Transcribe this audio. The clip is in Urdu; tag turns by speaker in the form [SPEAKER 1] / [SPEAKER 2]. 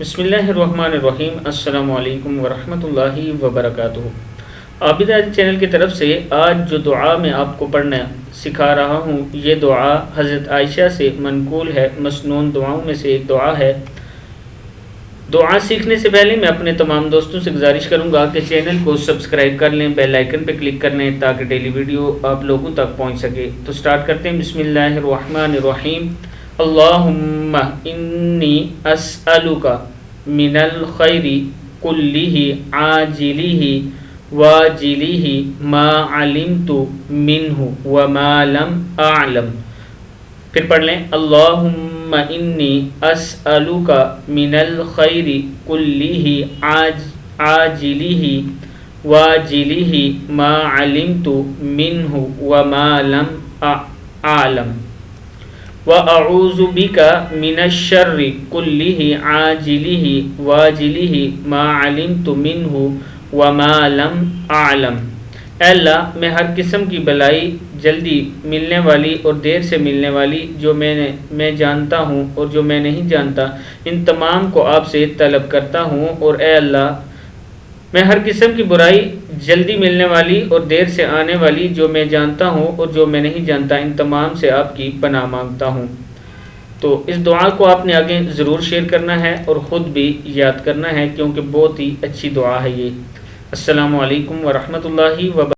[SPEAKER 1] بسم اللہ الرحمن الرحیم۔ السلام علیکم ورحمۃ اللہ وبرکاتہ۔ عابدہ چینل کی طرف سے آج جو دعا میں آپ کو پڑھنا سکھا رہا ہوں، یہ دعا حضرت عائشہ سے منقول ہے، مسنون دعاؤں میں سے ایک دعا ہے۔ دعا سیکھنے سے پہلے میں اپنے تمام دوستوں سے گزارش کروں گا کہ چینل کو سبسکرائب کر لیں، بیل آئیکن پہ کلک کر لیں تاکہ ڈیلی ویڈیو آپ لوگوں تک پہنچ سکے۔ تو سٹارٹ کرتے ہیں۔ بسم اللہ الرحمن الرحیم۔ اللہم انی اسألک من الخیر کلہ عاجلہ واجلہ ما علمت منہ وما لم اعلم۔ پھر پڑھ لیں۔ اللہم انی اسألک من الخیر کلہ عاجلہ واجلہ ما علمت منہ وما لم اعلم وَأَعُوذُ بِكَ مِنَ الشَّرِّ كُلِّهِ عَاجِلِهِ وَاجِلِهِ مَا عَلِمْتُ مِنْهُ وَمَا لَمْ أَعْلَمْ۔ اے اللہ، میں ہر قسم کی بلائی، جلدی ملنے والی اور دیر سے ملنے والی، جو میں جانتا ہوں اور جو میں نہیں جانتا، ان تمام کو آپ سے طلب کرتا ہوں۔ اور اے اللہ، میں ہر قسم کی برائی، جلدی ملنے والی اور دیر سے آنے والی، جو میں جانتا ہوں اور جو میں نہیں جانتا، ان تمام سے آپ کی پناہ مانگتا ہوں۔ تو اس دعا کو آپ نے آگے ضرور شیئر کرنا ہے اور خود بھی یاد کرنا ہے، کیونکہ بہت ہی اچھی دعا ہے یہ۔ السلام علیکم ورحمۃ اللہ وبرکاتہ۔